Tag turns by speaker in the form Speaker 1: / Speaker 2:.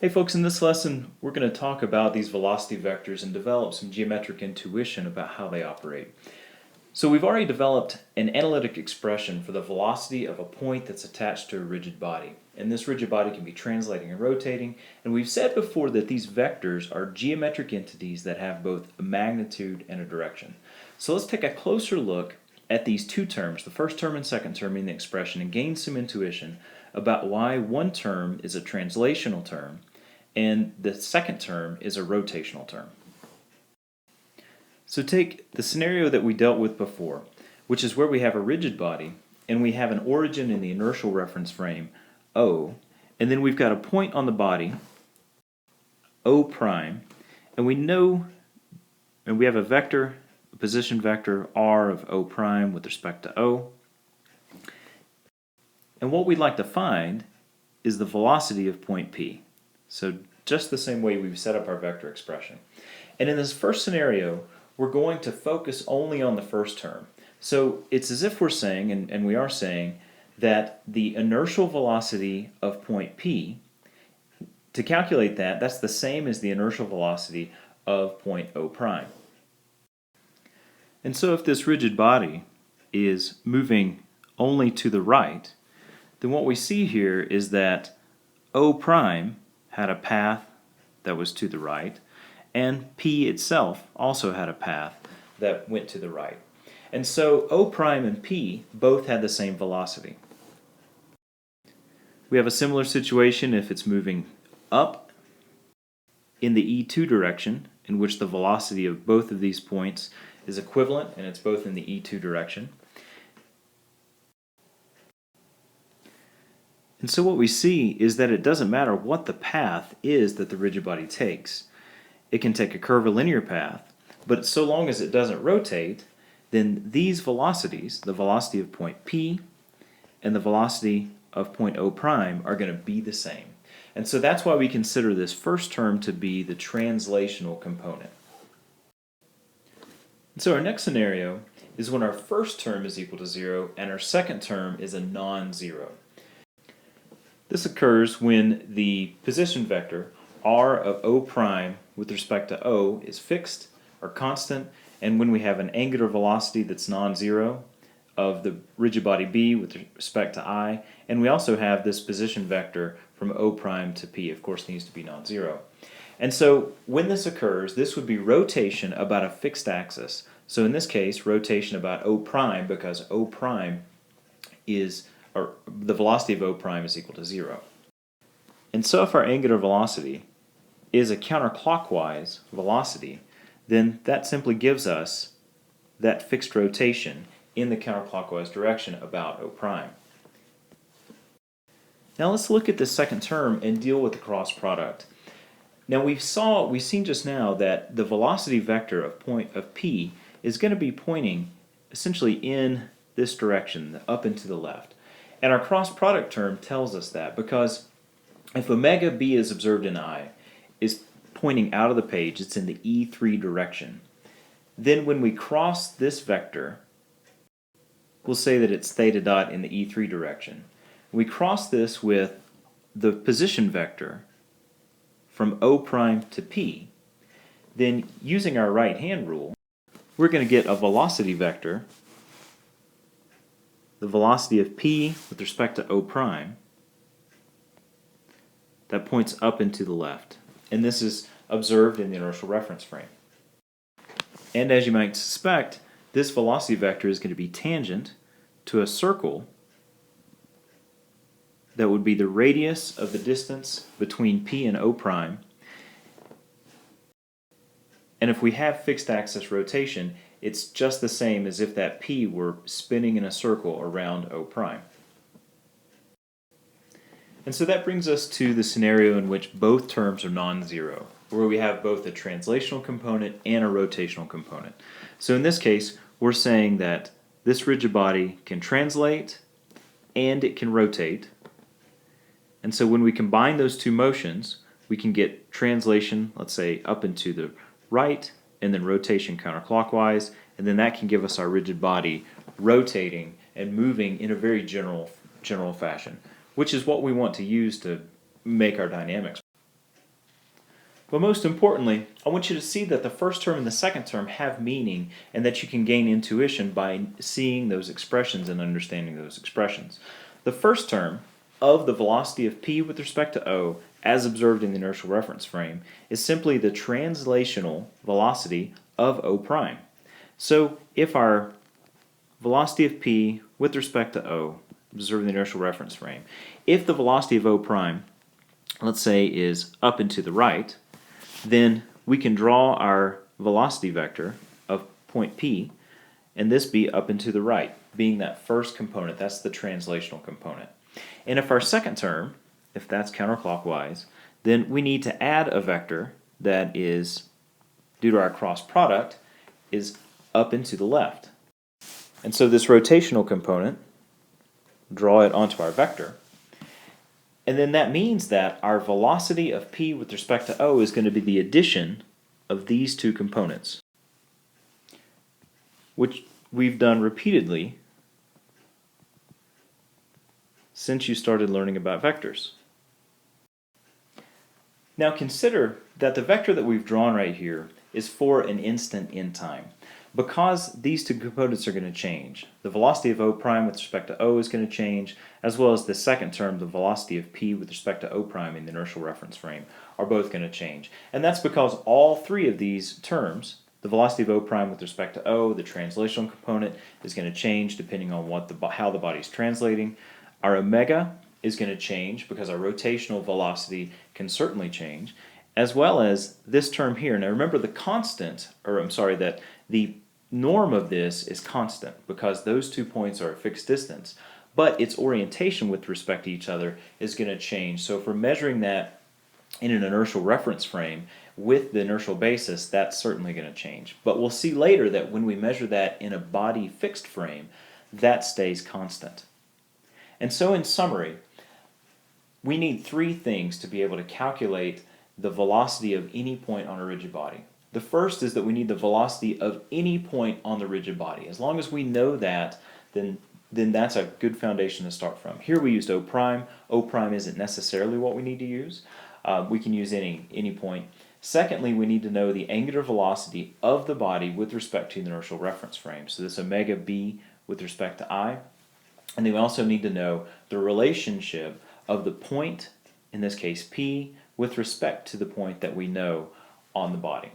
Speaker 1: Hey folks, in this lesson we're going to talk about these velocity vectors and develop some geometric intuition about how they operate. So we've already developed an analytic expression for the velocity of a point that's attached to a rigid body. And this rigid body can be translating and rotating. And we've said before that these vectors are geometric entities that have both a magnitude and a direction. So let's take a closer look at these two terms, the first term and second term in the expression, and gain some intuition about why one term is a translational term and the second term is a rotational term. So take the scenario that we dealt with before, which is where we have a rigid body and we have an origin in the inertial reference frame, O, and then we've got a point on the body, O prime, and we know, and we have a vector, a position vector, R of O prime with respect to O. And what we'd like to find is the velocity of point P. So just the same way we've set up our vector expression. And in this first scenario, we're going to focus only on the first term. So it's as if we're saying, and we are saying, that the inertial velocity of point P, to calculate that, that's the same as the inertial velocity of point O prime. And so if this rigid body is moving only to the right, then what we see here is that O prime had a path that was to the right, and P itself also had a path that went to the right. And so O prime and P both had the same velocity. We have a similar situation if it's moving up in the E2 direction, in which the velocity of both of these points is equivalent and it's both in the E2 direction. And so what we see is that it doesn't matter what the path is that the rigid body takes. It can take a curvilinear path, but so long as it doesn't rotate, then these velocities, the velocity of point P and the velocity of point O prime, are going to be the same. And so that's why we consider this first term to be the translational component. And so our next scenario is when our first term is equal to 0 and our second term is a non-zero. This occurs when the position vector r of O prime with respect to O is fixed or constant, and when we have an angular velocity that's non-zero of the rigid body B with respect to I, and we also have this position vector from O prime to P, of course needs to be non-zero. And so when this occurs, this would be rotation about a fixed axis. So in this case, rotation about O prime, because O prime is, or the velocity of O prime is equal to 0. And so if our angular velocity is a counterclockwise velocity, then that simply gives us that fixed rotation in the counterclockwise direction about O prime. Now let's look at the second term and deal with the cross product. Now we've seen just now that the velocity vector of point of P is going to be pointing essentially in this direction, up and to the left. And our cross product term tells us that, because if omega B is observed in I is pointing out of the page, it's in the E3 direction, then when we cross this vector, we'll say that it's theta dot in the E3 direction. We cross this with the position vector from O prime to P, then using our right hand rule, we're going to get a velocity vector, the velocity of P with respect to O prime, that points up and to the left. And this is observed in the inertial reference frame. And as you might suspect, this velocity vector is going to be tangent to a circle that would be the radius of the distance between P and O prime. And if we have fixed axis rotation, it's just the same as if that P were spinning in a circle around O prime. And so that brings us to the scenario in which both terms are non-zero, where we have both a translational component and a rotational component. So in this case, we're saying that this rigid body can translate and it can rotate. And so when we combine those two motions, we can get translation, let's say, up and to the right, and then rotation counterclockwise, and then that can give us our rigid body rotating and moving in a very general fashion, which is what we want to use to make our dynamics. But most importantly, I want you to see that the first term and the second term have meaning and that you can gain intuition by seeing those expressions and understanding those expressions. The first term of the velocity of p with respect to o, as observed in the inertial reference frame, is simply the translational velocity of o prime. So if our velocity of p with respect to o, observed in the inertial reference frame, if the velocity of o prime, let's say, is up and to the right, then we can draw our velocity vector of point P, and this be up and to the right, being that first component. That's the translational component. And if our second term, if that's counterclockwise, then we need to add a vector that is, due to our cross product, is up and to the left. And so this rotational component, draw it onto our vector, and then that means that our velocity of p with respect to o is going to be the addition of these two components, which we've done repeatedly since you started learning about vectors. Now consider that the vector that we've drawn right here is for an instant in time. Because these two components are going to change, the velocity of o prime with respect to o is going to change, as well as the second term, the velocity of p with respect to o prime in the inertial reference frame, are both going to change. And that's because all three of these terms, the velocity of o prime with respect to o, the translational component, is going to change depending on how the body is translating. Our omega is going to change because our rotational velocity can certainly change, as well as this term here. Now remember that the norm of this is constant because those 2 points are a fixed distance, but its orientation with respect to each other is going to change. So if we're measuring that in an inertial reference frame with the inertial basis, that's certainly going to change. But we'll see later that when we measure that in a body fixed frame, that stays constant. And so in summary, we need three things to be able to calculate the velocity of any point on a rigid body. The first is that we need the velocity of any point on the rigid body. As long as we know that, then that's a good foundation to start from. Here we used O prime. O prime isn't necessarily what we need to use. We can use any point. Secondly, we need to know the angular velocity of the body with respect to the inertial reference frame. So this omega b with respect to I. And then we also need to know the relationship of the point, in this case p, with respect to the point that we know on the body.